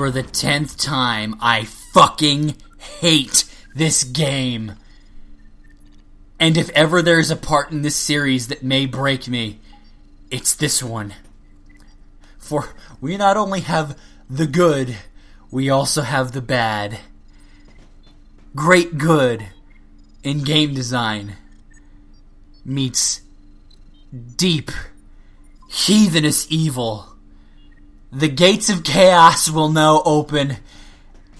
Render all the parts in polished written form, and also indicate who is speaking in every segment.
Speaker 1: For the 10th time, I fucking hate this game. And if ever there's a part in this series that may break me, it's this one. For we not only have the good, we also have the bad. Great good in game design meets deep, heathenous evil. The gates of chaos will now open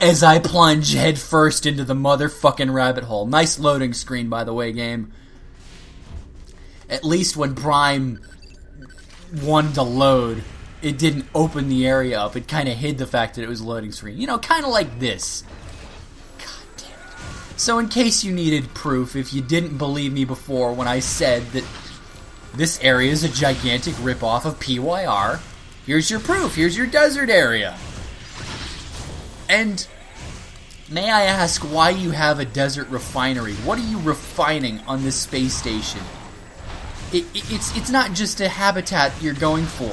Speaker 1: as I plunge headfirst into the motherfucking rabbit hole. Nice loading screen, by the way, game. At least when Prime wanted to load, it didn't open the area up. It kind of hid the fact that it was a loading screen. You know, kind of like this. God damn it. So in case you needed proof, if you didn't believe me before when I said that this area is a gigantic ripoff of PYR, here's your proof. Here's your desert area. And may I ask why you have a desert refinery? What are you refining on this space station? It's not just a habitat you're going for.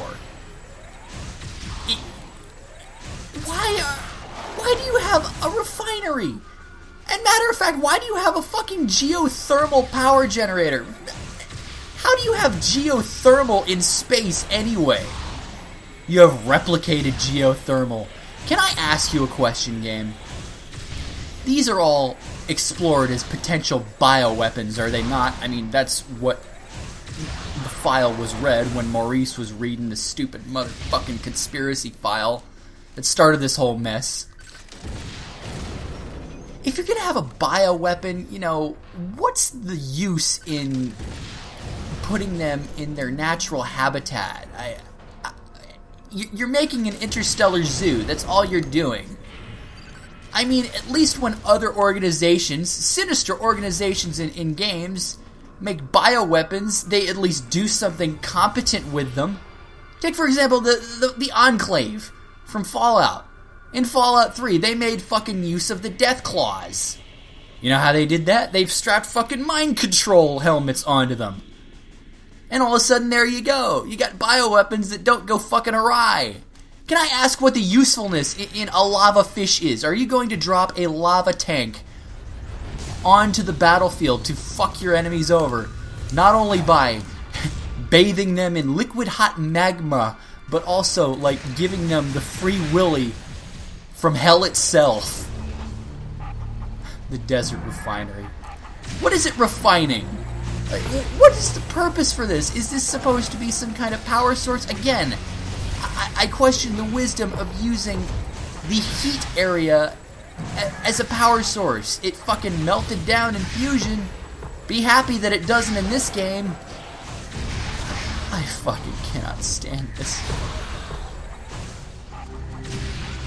Speaker 1: Why do you have a refinery? And matter of fact, why do you have a fucking geothermal power generator? How do you have geothermal in space anyway? You have replicated geothermal. Can I ask you a question, game? These are all explored as potential bioweapons, are they not? I mean, that's what the file was read when Maurice was reading the stupid motherfucking conspiracy file that started this whole mess. If you're gonna have a bioweapon, you know, what's the use in putting them in their natural habitat? You're making an interstellar zoo. That's all you're doing. I mean, at least when other organizations, sinister organizations in games, make bioweapons, they at least do something competent with them. Take, for example, the Enclave from Fallout. In Fallout 3, they made fucking use of the Death Claws. You know how they did that? They've strapped fucking mind control helmets onto them. And all of a sudden, there you go. You got bioweapons that don't go fucking awry. Can I ask what the usefulness in a lava fish is? Are you going to drop a lava tank onto the battlefield to fuck your enemies over? Not only by bathing them in liquid hot magma, but also, like, giving them the free willy from hell itself. The desert refinery. What is it refining? What is the purpose for this? Is this supposed to be some kind of power source? Again, I question the wisdom of using the heat area as a power source. It fucking melted down in Fusion. Be happy that it doesn't in this game. I fucking cannot stand this.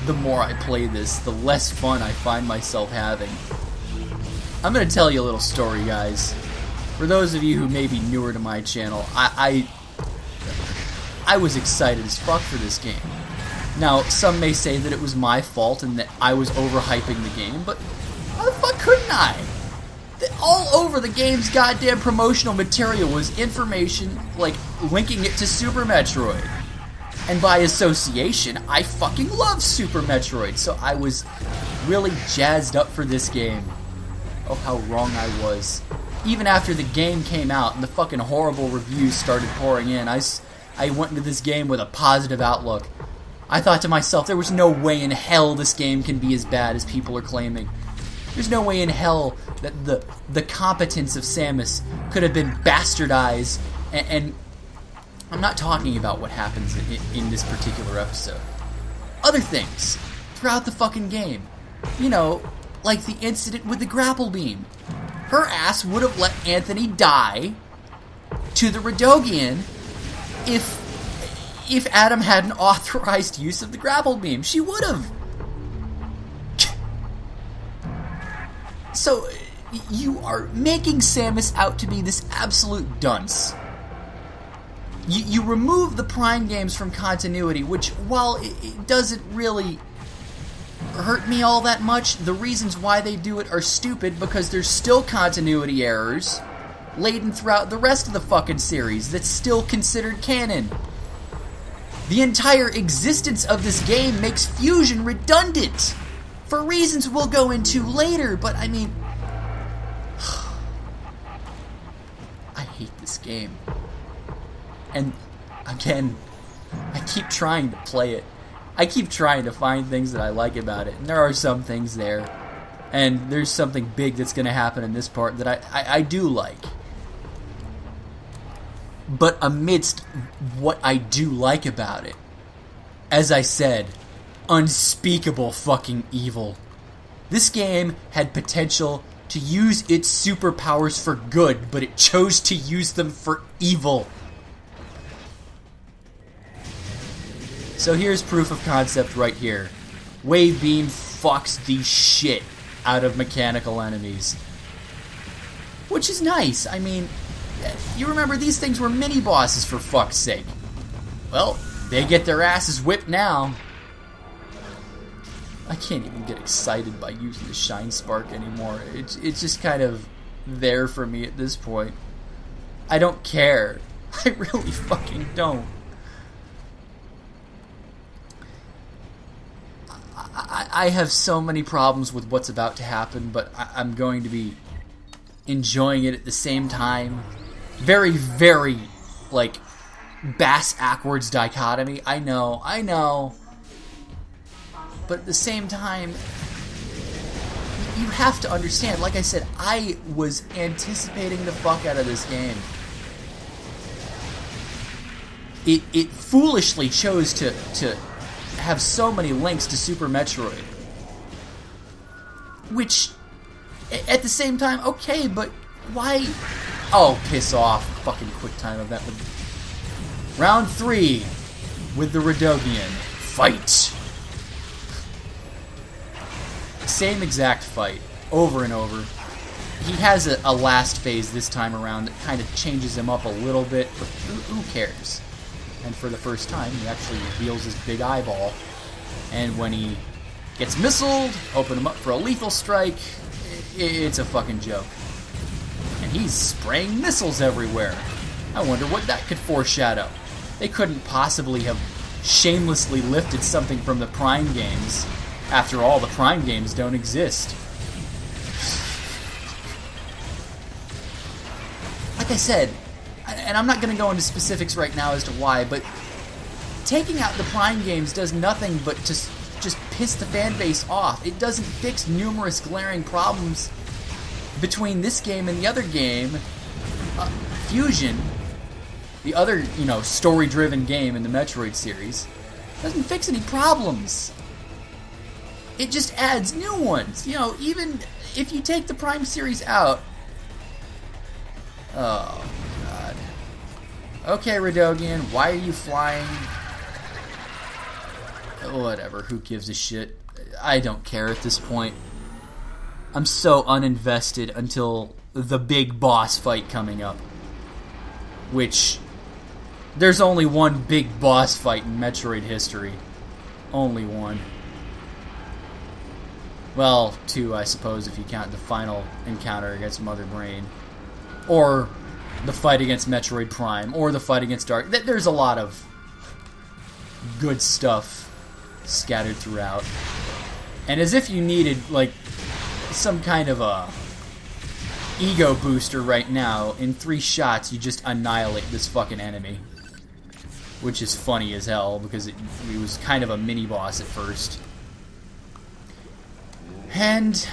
Speaker 1: The more I play this, the less fun I find myself having. I'm gonna tell you a little story, guys. For those of you who may be newer to my channel, I was excited as fuck for this game. Now, some may say that it was my fault and that I was overhyping the game, but how the fuck couldn't I? All over the game's goddamn promotional material was information, like, linking it to Super Metroid. And by association, I fucking love Super Metroid, so I was really jazzed up for this game. Oh, how wrong I was. Even after the game came out and the fucking horrible reviews started pouring in, I went into this game with a positive outlook. I thought to myself, there was no way in hell this game can be as bad as people are claiming. There's no way in hell that the competence of Samus could have been bastardized, and I'm not talking about what happens in this particular episode. Other things throughout the fucking game. You know, like the incident with the grapple beam. Her ass would have let Anthony die to the Rideau Guillen if Adam had an authorized use of the grapple beam. She would have. So, you are making Samus out to be this absolute dunce. You remove the Prime games from continuity, which, while it doesn't really hurt me all that much, the reasons why they do it are stupid, because there's still continuity errors laden throughout the rest of the fucking series that's still considered canon. The entire existence of this game makes fusion redundant, for reasons we'll go into later, but I mean... I hate this game. And, again, I keep trying to play it. I keep trying to find things that I like about it, and there are some things there. And there's something big that's going to happen in this part that I do like. But amidst what I do like about it, as I said, unspeakable fucking evil. This game had potential to use its superpowers for good, but it chose to use them for evil. So here's proof of concept right here. Wave Beam fucks the shit out of mechanical enemies. Which is nice. I mean, you remember these things were mini-bosses for fuck's sake. Well, they get their asses whipped now. I can't even get excited by using the Shine Spark anymore. It's just kind of there for me at this point. I don't care. I really fucking don't. I have so many problems with what's about to happen, but I'm going to be enjoying it at the same time. Very, very, like, bass-ackwards dichotomy. I know. But at the same time, you have to understand, like I said, I was anticipating the fuck out of this game. It foolishly chose to have so many links to Super Metroid. Which, at the same time, okay, but why... Oh, piss off. Fucking quick time event. Round 3 with the Rideau Guillen. Fight! Same exact fight, over and over. He has a last phase this time around that kind of changes him up a little bit, but who cares? And for the first time, he actually reveals his big eyeball. And when he gets missiled, open him up for a lethal strike, it's a fucking joke. And he's spraying missiles everywhere. I wonder what that could foreshadow. They couldn't possibly have shamelessly lifted something from the Prime games. After all, the Prime games don't exist. Like I said, and I'm not going to go into specifics right now as to why, but taking out the Prime games does nothing but just piss the fan base off. It doesn't fix numerous glaring problems between this game and the other game, Fusion, the other, story-driven game in the Metroid series. Doesn't fix any problems. It just adds new ones. Even if you take the Prime series out. Oh, God. Okay, Rideau Guillen, why are you flying? Whatever, who gives a shit? I don't care at this point. I'm so uninvested until the big boss fight coming up. Which, there's only one big boss fight in Metroid history. Only one. Well, 2, I suppose, if you count the final encounter against Mother Brain. Or the fight against Metroid Prime. Or the fight against Dark. There's a lot of good stuff scattered throughout. And as if you needed, some kind of a ego booster right now, in 3 shots you just annihilate this fucking enemy. Which is funny as hell, because it was kind of a mini-boss at first. And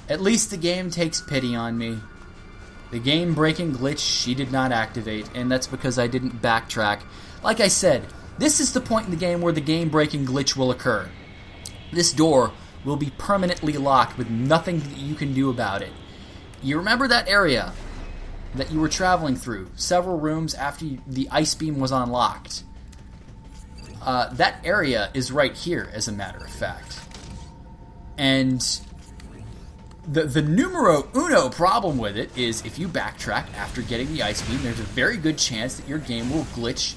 Speaker 1: at least the game takes pity on me. The game-breaking glitch she did not activate, and that's because I didn't backtrack. Like I said, this is the point in the game where the game-breaking glitch will occur. This door will be permanently locked with nothing that you can do about it. You remember that area that you were traveling through, several rooms after the ice beam was unlocked? That area is right here, as a matter of fact. And the numero uno problem with it is if you backtrack after getting the ice beam, there's a very good chance that your game will glitch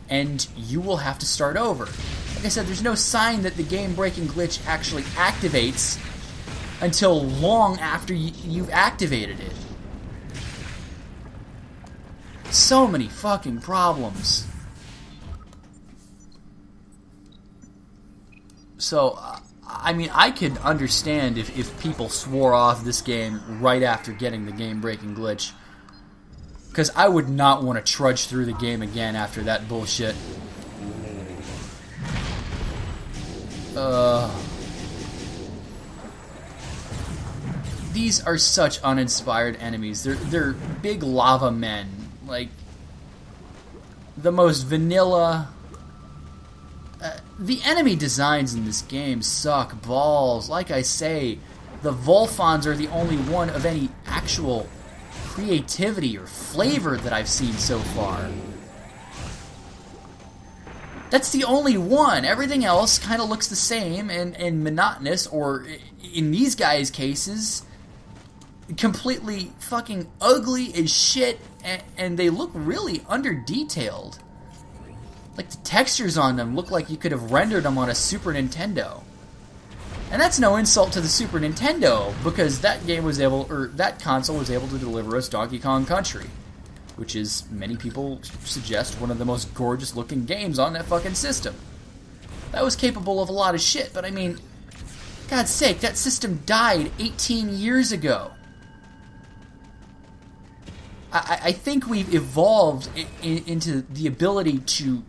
Speaker 1: and you will have to start over. Like I said, there's no sign that the game-breaking glitch actually activates until long after you've activated it. So many fucking problems. So, I mean, I could understand if people swore off this game right after getting the game-breaking glitch. Because I would not want to trudge through the game again after that bullshit. These are such uninspired enemies. They're big lava men. Like, the most vanilla... the enemy designs in this game suck balls. Like I say, the Volfons are the only one of any actual creativity or flavor that I've seen so far. That's the only one. Everything else kind of looks the same and monotonous, or in these guys' cases, completely fucking ugly as shit, and they look really under-detailed. Like, the textures on them look like you could have rendered them on a Super Nintendo. And that's no insult to the Super Nintendo, because that game was able, or that console was able to deliver us Donkey Kong Country, which is, many people suggest, one of the most gorgeous looking games on that fucking system. That was capable of a lot of shit, but I mean, God's sake, that system died 18 years ago. I think we've evolved into the ability to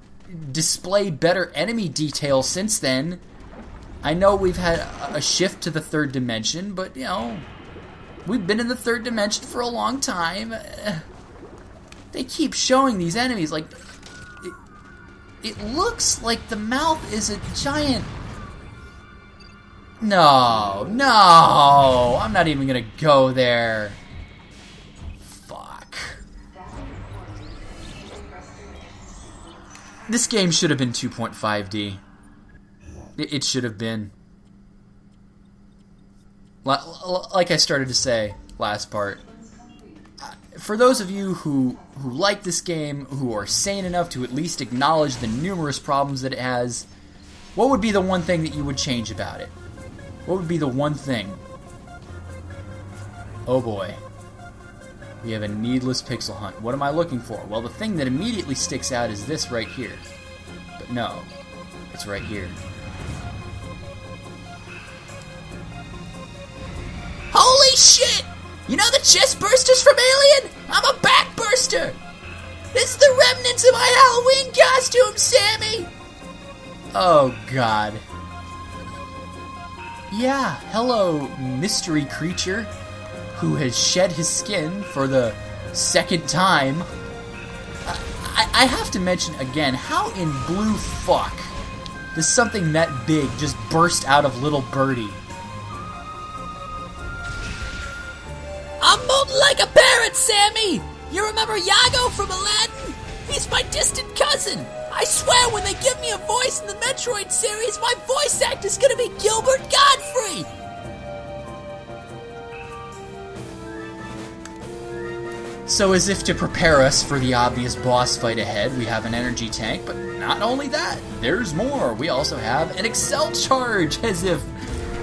Speaker 1: display better enemy detail since then. I know we've had a shift to the third dimension, but, you know, we've been in the third dimension for a long time. They keep showing these enemies, like, it looks like the mouth is a giant... No, I'm not even gonna go there. This game should have been 2.5D. It should have been. Like I started to say last part, for those of you who like this game, who are sane enough to at least acknowledge the numerous problems that it has, what would be the one thing that you would change about it? What would be the one thing? Oh boy. We have a needless pixel hunt. What am I looking for? Well, the thing that immediately sticks out is this right here. But no, it's right here. Holy shit! You know the chest bursters from Alien? I'm a back burster! This is the remnants of my Halloween costume, Sammy! Oh, God. Yeah, hello, mystery creature who has shed his skin for the second time. I have to mention again, how in blue fuck does something that big just burst out of little birdie? I'm molten like a parrot, Sammy! You remember Yago from Aladdin? He's my distant cousin! I swear when they give me a voice in the Metroid series, my voice actor is gonna be Gilbert Godfrey! So as if to prepare us for the obvious boss fight ahead, we have an energy tank, but not only that, there's more. We also have an Excel charge, as if,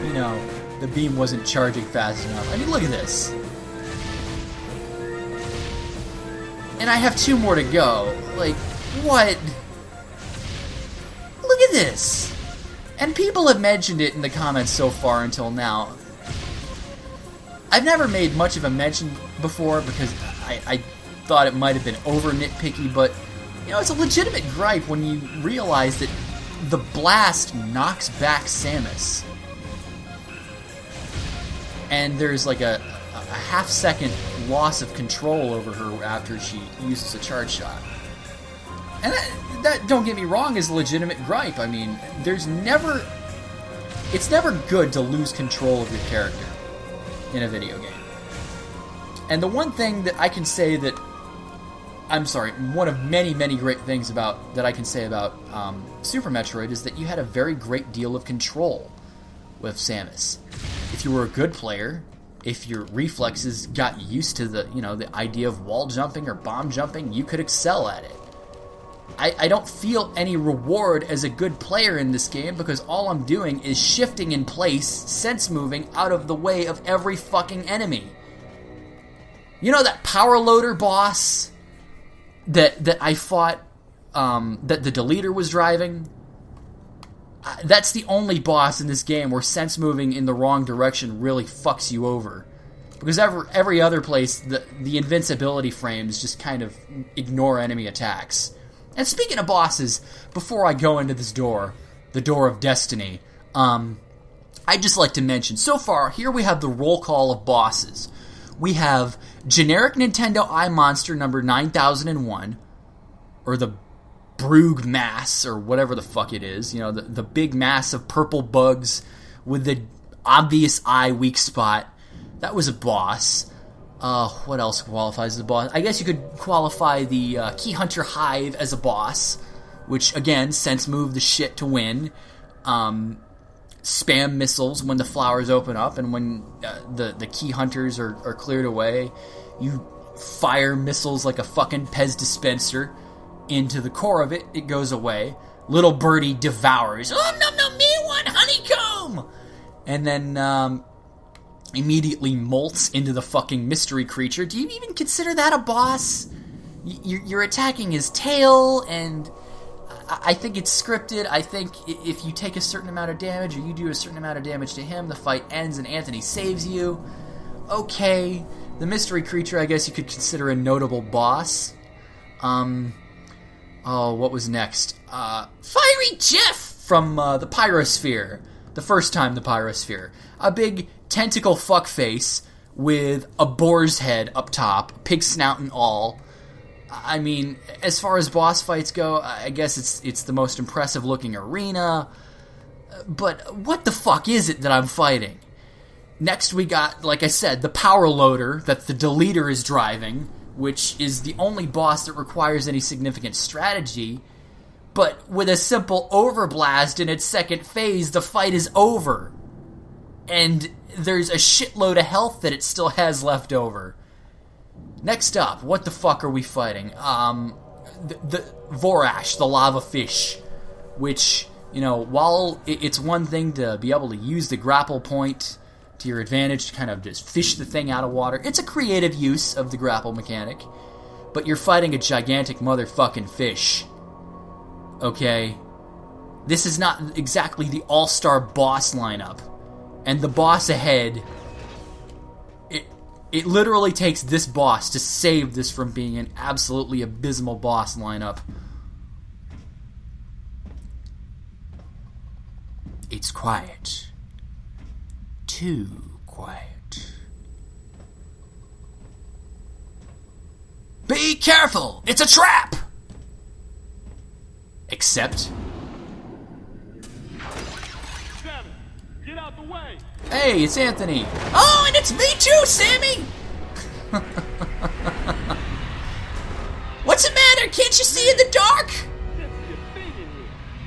Speaker 1: you know, the beam wasn't charging fast enough. I mean, look at this. And I have 2 more to go. Like, what? Look at this. And people have mentioned it in the comments so far until now. I've never made much of a mention before because I thought it might have been over nitpicky, but, you know, it's a legitimate gripe when you realize that the blast knocks back Samus. And there's like a half-second loss of control over her after she uses a charge shot. And that, don't get me wrong, is a legitimate gripe. I mean, it's never good to lose control of your character in a video game. And the one thing that I can say that, one of many, many great things that I can say about Super Metroid is that you had a very great deal of control with Samus. If you were a good player, if your reflexes got used to the idea of wall jumping or bomb jumping, you could excel at it. I don't feel any reward as a good player in this game because all I'm doing is shifting in place, sense moving out of the way of every fucking enemy. You know that power loader boss that I fought, that the deleter was driving? That's the only boss in this game where sense moving in the wrong direction really fucks you over. Because every other place, the invincibility frames just kind of ignore enemy attacks. And speaking of bosses, before I go into this door, the Door of Destiny, I'd just like to mention, so far, here we have the roll call of bosses. We have generic Nintendo Eye Monster number 9001, or the Broog Mass, or whatever the fuck it is. You know, the big mass of purple bugs with the obvious eye weak spot. That was a boss. What else qualifies as a boss? I guess you could qualify the Key Hunter Hive as a boss, which, again, sense move the shit to win. Spam missiles when the flowers open up, and when the Key Hunters are cleared away, you fire missiles like a fucking Pez dispenser into the core of it. It goes away. Little birdie devours. Oh, no, me one honeycomb! And then, immediately molts into the fucking mystery creature. Do you even consider that a boss? You're attacking his tail, and I think it's scripted. I think if you take a certain amount of damage, or you do a certain amount of damage to him, the fight ends and Anthony saves you. Okay, the mystery creature, I guess you could consider a notable boss. What was next? Fiery Jeff from the Pyrosphere. The first time the Pyrosphere. A big tentacle fuckface with a boar's head up top, pig snout and all. I mean, as far as boss fights go, I guess it's the most impressive looking arena. But what the fuck is it that I'm fighting? Next we got, like I said, the power loader that the deleter is driving, which is the only boss that requires any significant strategy. But with a simple overblast in its second phase, the fight is over. And there's a shitload of health that it still has left over. Next up, what the fuck are we fighting? The Vorash, the lava fish, which, you know, while it's one thing to be able to use the grapple point to your advantage to kind of just fish the thing out of water, it's a creative use of the grapple mechanic, but you're fighting a gigantic motherfucking fish. Okay? This is not exactly the all-star boss lineup. And the boss ahead, it literally takes this boss to save this from being an absolutely abysmal boss lineup. It's quiet. Too quiet. Be careful! It's a trap! Except...
Speaker 2: Get out the way!
Speaker 1: Hey, it's Anthony. Oh, and it's me too, Sammy! What's the matter? Can't you see in the dark?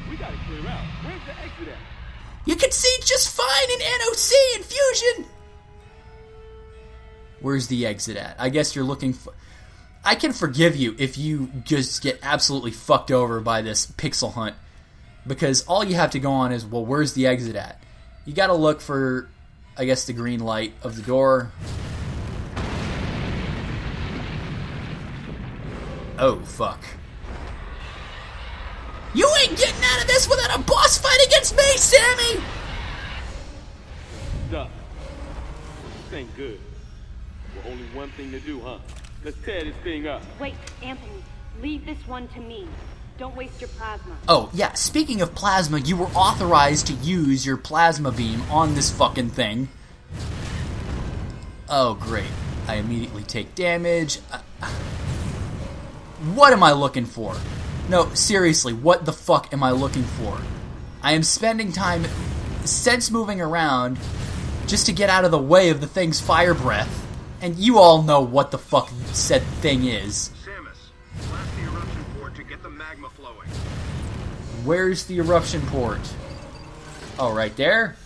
Speaker 2: We gotta clear out. Where's the exit at?
Speaker 1: You can see just fine in NOC and Fusion. Where's the exit at? I guess you're looking for... I can forgive you if you just get absolutely fucked over by this pixel hunt, because all you have to go on is, well, where's the exit at? You gotta look for, I guess, the green light of the door. Oh, fuck. You ain't getting out of this without a boss fight against me, Sammy!
Speaker 2: Duh. This ain't good. Well, only one thing to do, huh? Let's tear this thing up.
Speaker 3: Wait, Anthony. Leave this one to me. Don't waste your plasma.
Speaker 1: Oh, yeah, speaking of plasma, you were authorized to use your plasma beam on this fucking thing. Oh, great. I immediately take damage. What am I looking for? No, seriously, what the fuck am I looking for? I am spending time sense moving around just to get out of the way of the thing's fire breath. And you all know what the fuck said thing is.
Speaker 4: Samus, blast the eruption port to get the magma flowing.
Speaker 1: Where's the eruption port? Oh, right there?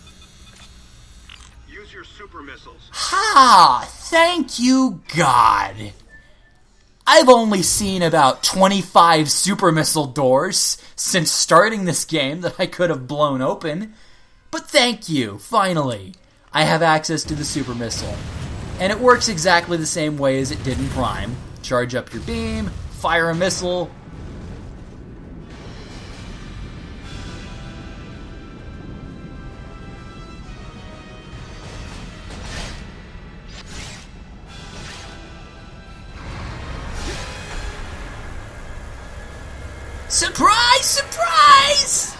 Speaker 4: Use your super missiles.
Speaker 1: Ha! Thank you, God. I've only seen about 25 super missile doors since starting this game that I could have blown open. But thank you, finally. I have access to the super missile. And it works exactly the same way as it did in Prime. Charge up your beam, fire a missile. Surprise, surprise!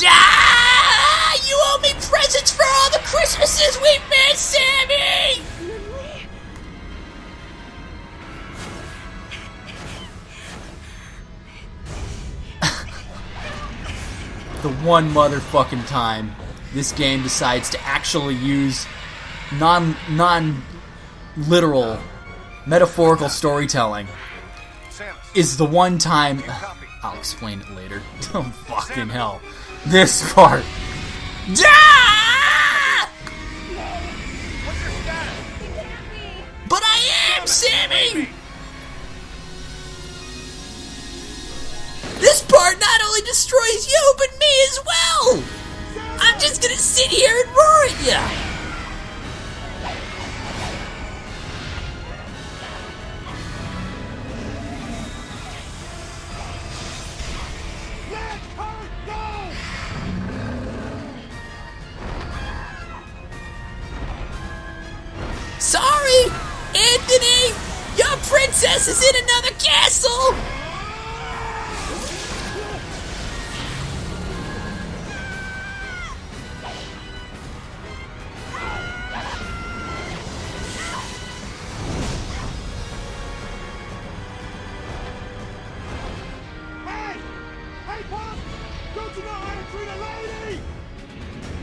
Speaker 1: Ah! You owe me presents for all the Christmases we missed, Sammy! The one motherfucking time this game decides to actually use non-literal, metaphorical storytelling is the one time... I'll explain it later. Oh, fucking hell. This part. Ah! But I am, Sammy! This part not only destroys you, but me as well! I'm just gonna sit here and roar at ya! Sorry, Anthony! Your princess is in another castle!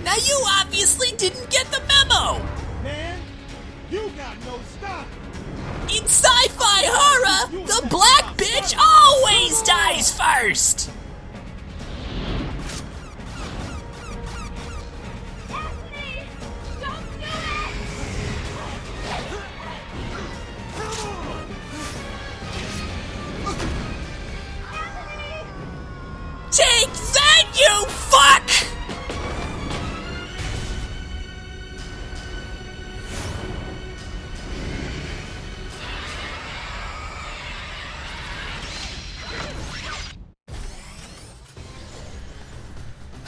Speaker 1: Now you obviously didn't get the memo!
Speaker 5: Man, you got no stop!
Speaker 1: In sci-fi horror, the black bitch always dies first!
Speaker 3: Anthony! Don't do it!
Speaker 1: Take that, you fuck!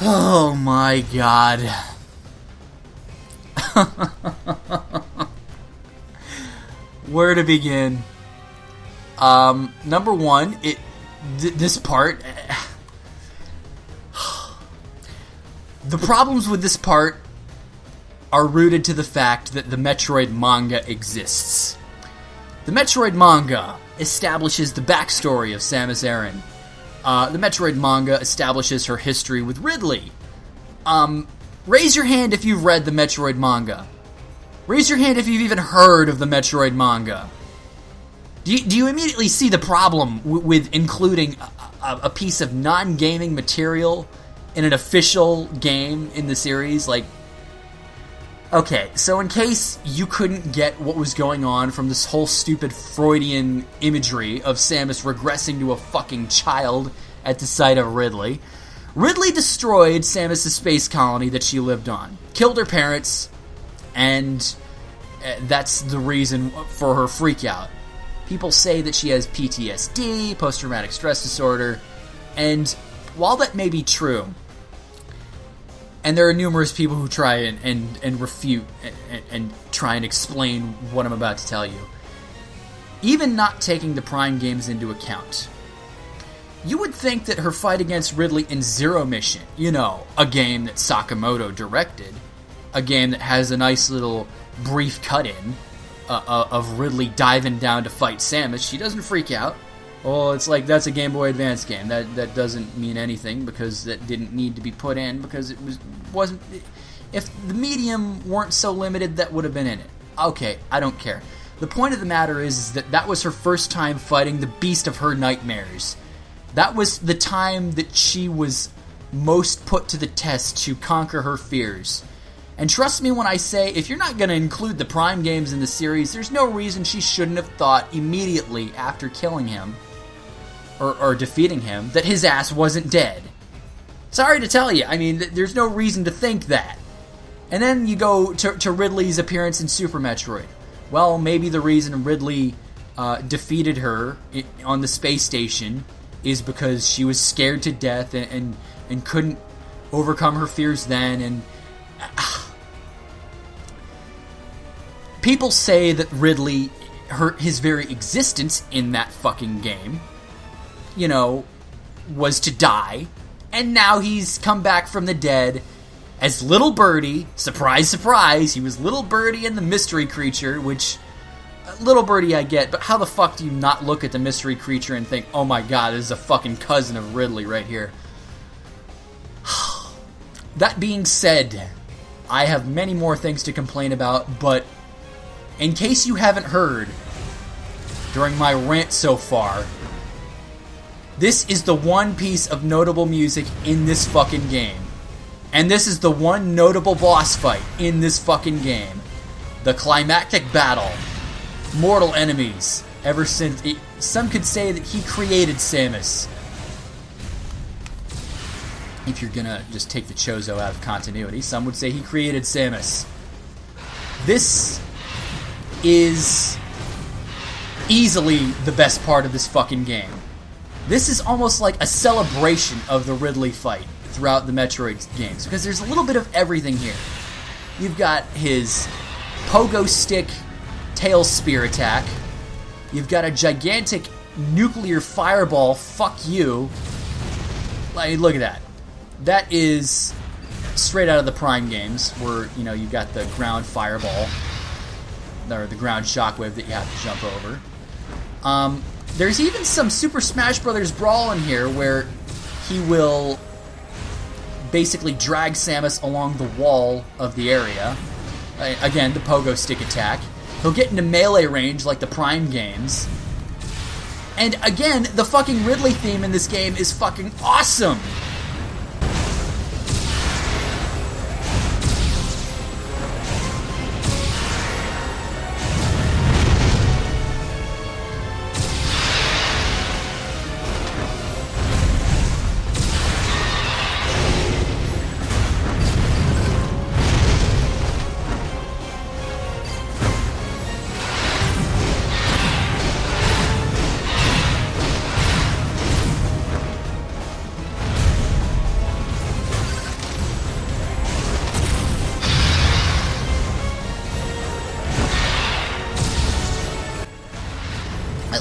Speaker 1: Oh my god. Where to begin? Number one, this part... The problems with this part are rooted to the fact that the Metroid manga exists. The Metroid manga establishes the backstory of Samus Aran. The Metroid manga establishes her history with Ridley. Raise your hand if you've read the Metroid manga. Raise your hand if you've even heard of the Metroid manga. Do you immediately see the problem with including a piece of non-gaming material in an official game in the series? Like, okay, so in case you couldn't get what was going on from this whole stupid Freudian imagery of Samus regressing to a fucking child at the sight of Ridley, Ridley destroyed Samus' space colony that she lived on, killed her parents, and that's the reason for her freakout. People say that she has PTSD, post-traumatic stress disorder, and while that may be true, and there are numerous people who try and refute and try and explain what I'm about to tell you, even not taking the Prime games into account, you would think that her fight against Ridley in Zero Mission, you know, a game that Sakamoto directed, a game that has a nice little brief cut-in of Ridley diving down to fight Samus, she doesn't freak out. Well, it's like, that's a Game Boy Advance game. That doesn't mean anything because that didn't need to be put in because it wasn't... If the medium weren't so limited, that would have been in it. Okay, I don't care. The point of the matter is that was her first time fighting the beast of her nightmares. That was the time that she was most put to the test to conquer her fears. And trust me when I say, if you're not going to include the Prime games in the series, there's no reason she shouldn't have thought immediately after killing him, or defeating him, that his ass wasn't dead. Sorry to tell you, I mean, there's no reason to think that. And then you go to Ridley's appearance in Super Metroid. Well, maybe the reason Ridley defeated her on the space station is because she was scared to death and couldn't overcome her fears then. And people say that Ridley, his very existence in that fucking game, you know, was to die, and now he's come back from the dead as Little Birdie. Surprise, surprise, he was Little Birdie and the mystery creature, which, Little Birdie I get, but how the fuck do you not look at the mystery creature and think, oh my god, this is a fucking cousin of Ridley right here? That being said, I have many more things to complain about, but in case you haven't heard during my rant so far, this is the one piece of notable music in this fucking game. And this is the one notable boss fight in this fucking game. The climactic battle. Mortal enemies. Ever since... some could say that he created Samus. If you're gonna just take the Chozo out of continuity, some would say he created Samus. This is easily the best part of this fucking game. This is almost like a celebration of the Ridley fight throughout the Metroid games, because there's a little bit of everything here. You've got his pogo stick tail spear attack. You've got a gigantic nuclear fireball, fuck you. Like, look at that. That is straight out of the Prime games, where, you know, you got the ground fireball, or the ground shockwave that you have to jump over. There's even some Super Smash Bros. Brawl in here where he will basically drag Samus along the wall of the area. Again, the pogo stick attack. He'll get into melee range like the Prime games. And again, the fucking Ridley theme in this game is fucking awesome!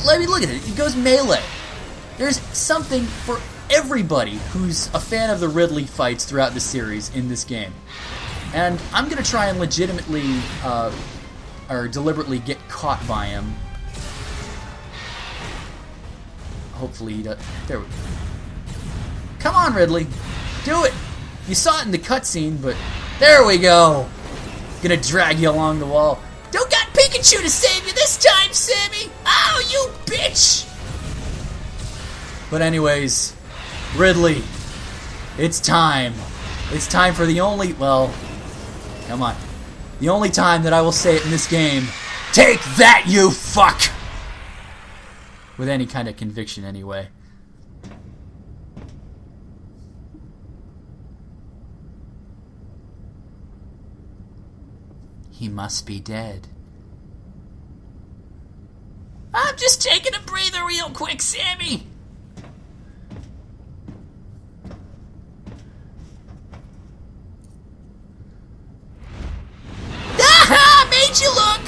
Speaker 1: Let me look at it. It goes melee. There's something for everybody who's a fan of the Ridley fights throughout the series in this game. And I'm going to try and legitimately, or deliberately get caught by him. Hopefully he does. There we go. Come on, Ridley. Do it. You saw it in the cutscene, but there we go. Gonna drag you along the wall. Don't got Pikachu to save you this time, Sammy! Oh, you bitch! But anyways, Ridley, it's time. It's time for the only, well, come on. The only time that I will say it in this game, take that, you fuck! With any kind of conviction, anyway. He must be dead. I'm just taking a breather real quick, Sammy! Aha! Made you look!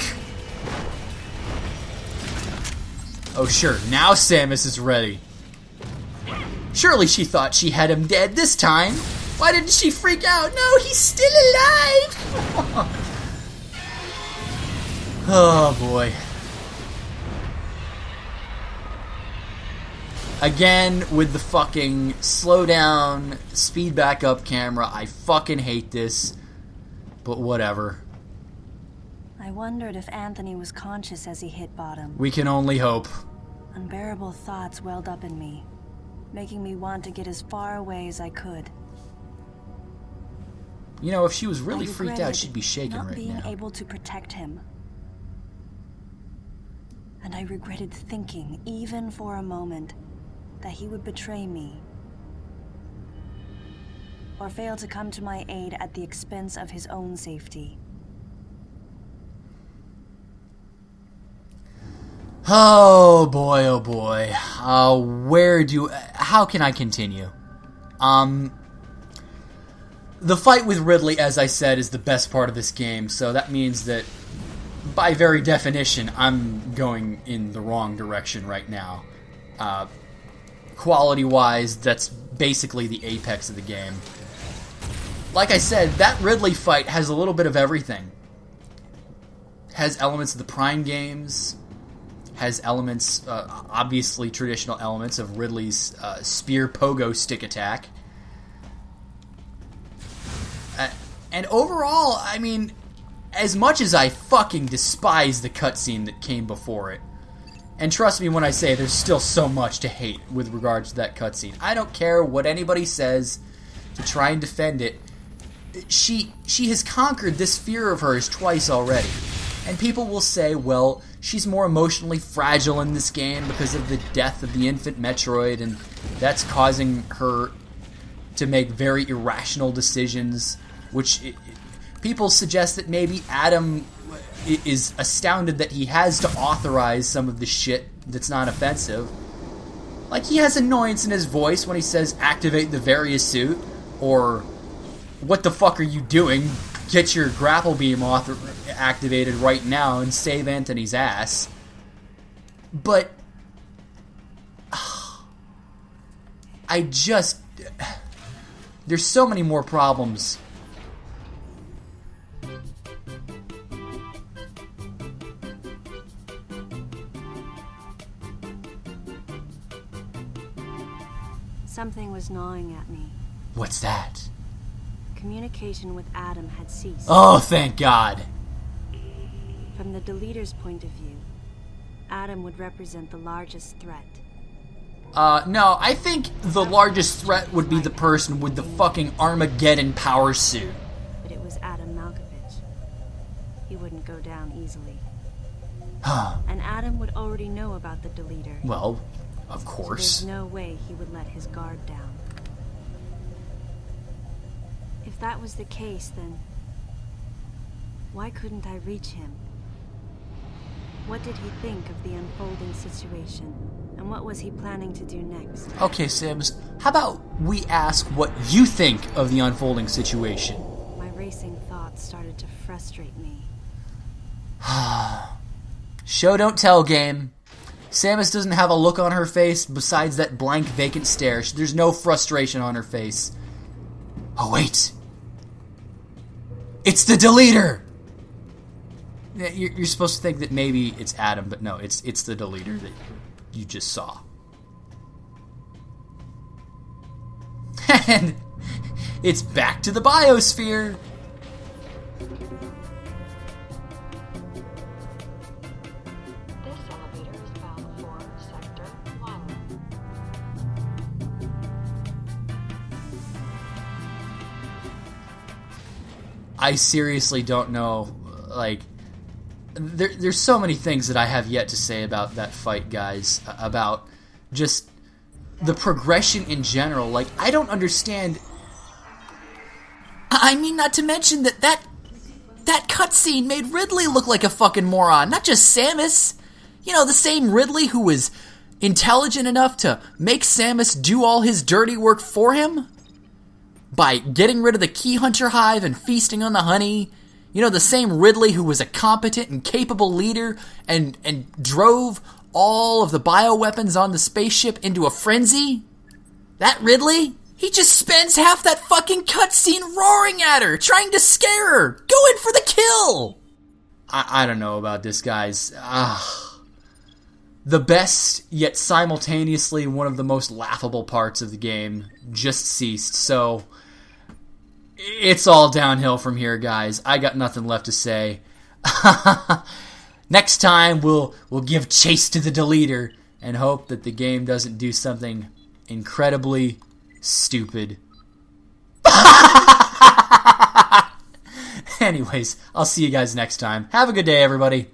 Speaker 1: Oh sure, now Samus is ready. Surely she thought she had him dead this time. Why didn't she freak out? No, he's still alive! Oh boy. Again, with the fucking slow down, speed back up camera. I fucking hate this. But whatever.
Speaker 6: I wondered if Anthony was conscious as he hit bottom.
Speaker 1: We can only hope.
Speaker 6: Unbearable thoughts welled up in me, making me want to get as far away as I could.
Speaker 1: You know, if she was really freaked out, she'd be shaking
Speaker 6: not
Speaker 1: right
Speaker 6: being
Speaker 1: now.
Speaker 6: able to protect him. And I regretted thinking, even for a moment, that he would betray me. Or fail to come to my aid at the expense of his own safety.
Speaker 1: Oh boy, oh boy. How can I continue? The fight with Ridley, as I said, is the best part of this game, so that means that, by very definition, I'm going in the wrong direction right now. Quality-wise, that's basically the apex of the game. Like I said, that Ridley fight has a little bit of everything. Has elements of the Prime games, has elements, obviously traditional elements of Ridley's spear pogo stick attack. And overall, I mean, as much as I fucking despise the cutscene that came before it, and trust me when I say there's still so much to hate with regards to that cutscene. I don't care what anybody says to try and defend it. She has conquered this fear of hers twice already. And people will say, well, she's more emotionally fragile in this game because of the death of the infant Metroid, and that's causing her to make very irrational decisions, which people suggest that maybe Adam is astounded that he has to authorize some of the shit that's not offensive. Like, he has annoyance in his voice when he says, activate the various suit, or, what the fuck are you doing? Get your grapple beam activated right now and save Anthony's ass. But, there's so many more problems.
Speaker 6: Something was gnawing at me.
Speaker 1: What's that?
Speaker 6: Communication with Adam had ceased.
Speaker 1: Oh, thank God.
Speaker 6: From the deleter's point of view, Adam would represent the largest threat.
Speaker 1: No, I think the largest threat would be the person with the fucking Armageddon power suit.
Speaker 6: But it was Adam Malkovich. He wouldn't go down easily. And Adam would already know about the deleter.
Speaker 1: Well, of course.
Speaker 6: So there's no way he would let his guard down. If that was the case, then why couldn't I reach him? What did he think of the unfolding situation? And what was he planning to do next?
Speaker 1: Okay, Sims, how about we ask what you think of the unfolding situation?
Speaker 6: My racing thoughts started to frustrate me.
Speaker 1: Show don't tell game. Samus doesn't have a look on her face besides that blank vacant stare. There's no frustration on her face. Oh wait! It's the deleter! You're supposed to think that maybe it's Adam, but no, it's the deleter that you just saw. And it's back to the biosphere!
Speaker 7: This elevator is bound for Sector 1.
Speaker 1: I seriously don't know, like, there's so many things that I have yet to say about that fight, guys, about just the progression in general. Like, I don't understand. I mean, not to mention that cutscene made Ridley look like a fucking moron, not just Samus. You know, the same Ridley who was intelligent enough to make Samus do all his dirty work for him by getting rid of the Key Hunter hive and feasting on the honey. You know, the same Ridley who was a competent and capable leader and drove all of the bioweapons on the spaceship into a frenzy? That Ridley? He just spends half that fucking cutscene roaring at her, trying to scare her, going for the kill! I don't know about this, guys. The best, yet simultaneously one of the most laughable parts of the game just ceased, so it's all downhill from here, guys. I got nothing left to say. Next time, we'll give chase to the deleter and hope that the game doesn't do something incredibly stupid. Anyways, I'll see you guys next time. Have a good day, everybody.